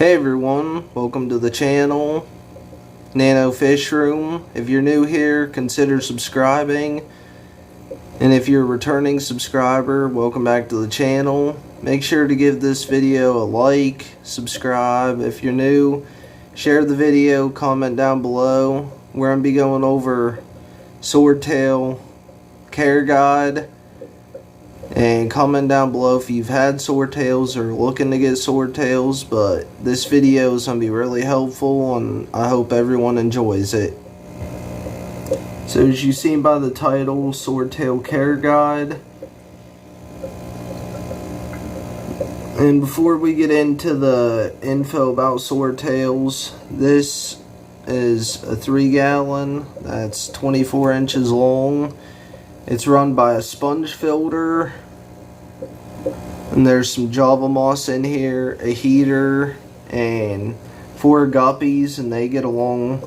Hey everyone, welcome to the channel, Nano Fish Room. If you're new here, consider subscribing. And if you're a returning subscriber, welcome back to the channel. Make sure to give this video a like, subscribe. If you're new, share the video, comment down below. We're going to be going over Swordtail care guide. And comment down below if you've had swordtails or looking to get swordtails. But this video is going to be really helpful and I hope everyone enjoys it. So as you've seen by the title, Swordtail Care Guide. And before we get into the info about swordtails, this is a 3-gallon that's 24 inches long. It's run by a sponge filter, and there's some Java moss in here, a heater, and 4 guppies, and they get along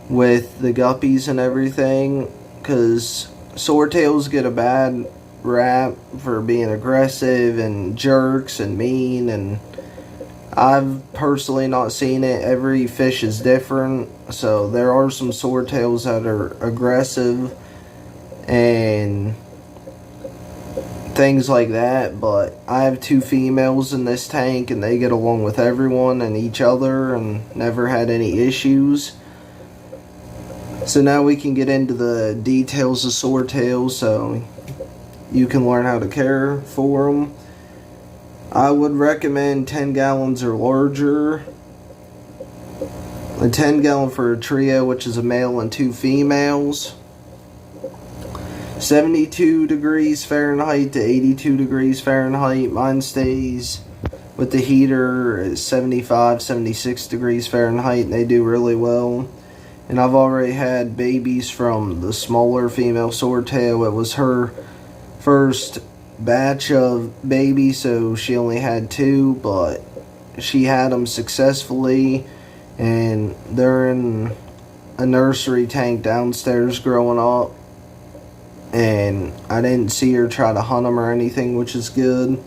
with the guppies and everything, because swordtails get a bad rap for being aggressive and jerks and mean, and I've personally not seen it. Every fish is different, so there are some swordtails that are aggressive and things like that, but I have 2 females in this tank and they get along with everyone and each other and never had any issues. So now we can get into the details of swordtails so you can learn how to care for them. I would recommend 10 gallons or larger. A 10 gallon for a trio, which is a male and 2 females. 72 degrees Fahrenheit to 82 degrees Fahrenheit. Mine stays with the heater at 75, 76 degrees Fahrenheit, and they do really well. And I've already had babies from the smaller female swordtail. It was her first batch of babies, so she only had 2, but she had them successfully, and they're in a nursery tank downstairs growing up. And I didn't see her try to hunt them or anything, which is good.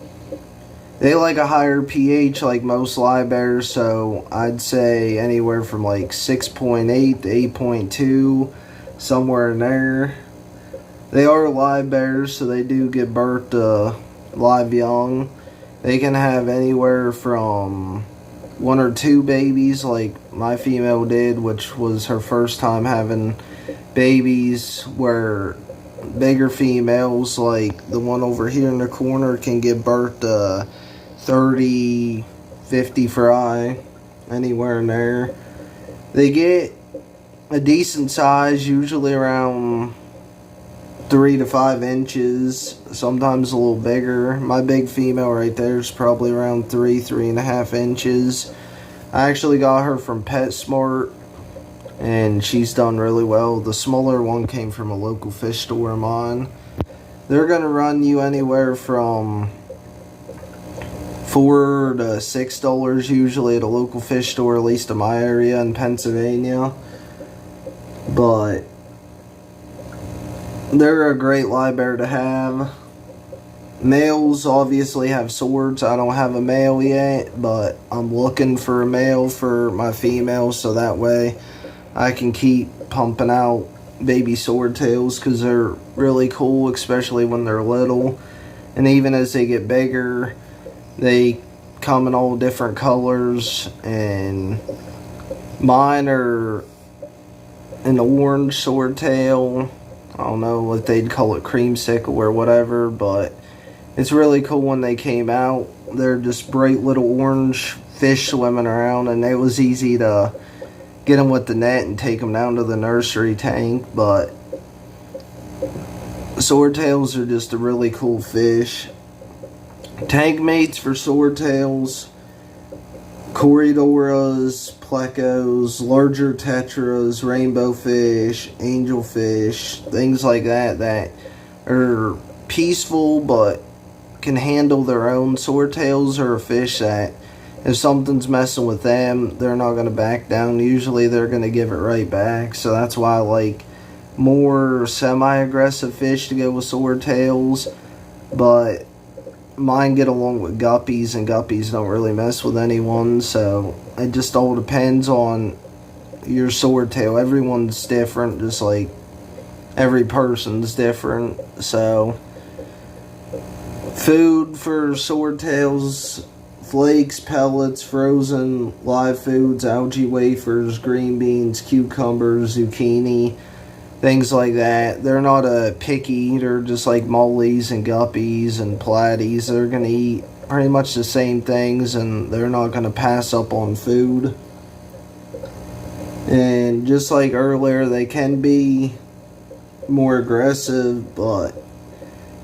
They like a higher pH like most live bears, so I'd say anywhere from like 6.8 to 8.2, somewhere in there. They are live bears, so they do give birth to live young. They can have anywhere from 1 or 2 babies like my female did, which was her first time having babies, where bigger females like the one over here in the corner can give birth to 30, 50 fry, anywhere in there. They get a decent size, usually around 3 to 5 inches, sometimes a little bigger. My big female right there is probably around 3.5 inches. I actually got her from PetSmart, and she's done really well. The smaller one came from a local fish store of mine. They're going to run you anywhere from $4 to $6 usually at a local fish store, at least in my area in Pennsylvania. But they're a great live bear to have. Males obviously have swords. I don't have a male yet, but I'm looking for a male for my female, so that way I can keep pumping out baby swordtails, because they're really cool, especially when they're little. And even as they get bigger, they come in all different colors, and mine are an orange swordtail. I don't know what they'd call it, creamsicle or whatever, but it's really cool when they came out. They're just bright little orange fish swimming around, and it was easy to get them with the net and take them down to the nursery tank. But swordtails are just a really cool fish. Tank mates for swordtails: Corridoras, plecos, larger tetras, rainbow fish, angelfish, things like that that are peaceful but can handle their own. Swordtails are a fish that if something's messing with them, they're not going to back down. Usually they're going to give it right back. So that's why I like more semi-aggressive fish to go with swordtails. But mine get along with guppies, and guppies don't really mess with anyone, so it just all depends on your swordtail. Everyone's different, just like every person's different. So food for swordtails: flakes, pellets, frozen, live foods, algae wafers, green beans, cucumbers, zucchini, things like that. They're not a picky eater, just like mollies and guppies and platies. They're going to eat pretty much the same things, and they're not going to pass up on food. And just like earlier, they can be more aggressive, but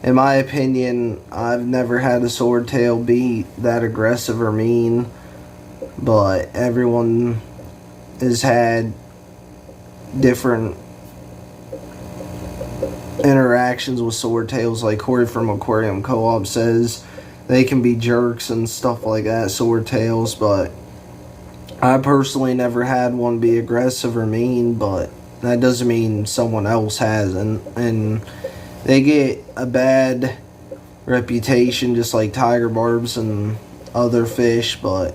in my opinion, I've never had a swordtail be that aggressive or mean. But everyone has had different interactions with swordtails. Like Corey from Aquarium Co-op says, they can be jerks and stuff like that, swordtails, but I personally never had one be aggressive or mean, but that doesn't mean someone else hasn't. And they get a bad reputation just like tiger barbs and other fish, but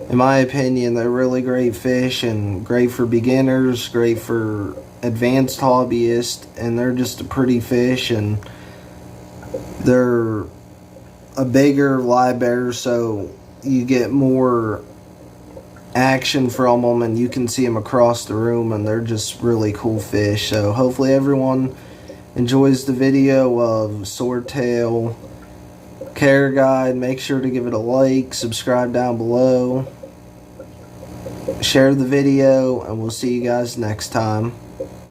in my opinion, they're really great fish and great for beginners, great for advanced hobbyists, and they're just a pretty fish, and they're a bigger live bear, so you get more action from them, and you can see them across the room, and they're just really cool fish. So hopefully everyone enjoys the video of Swordtail Care Guide. Make sure to give it a like, subscribe down below, share the video, and we'll see you guys next time.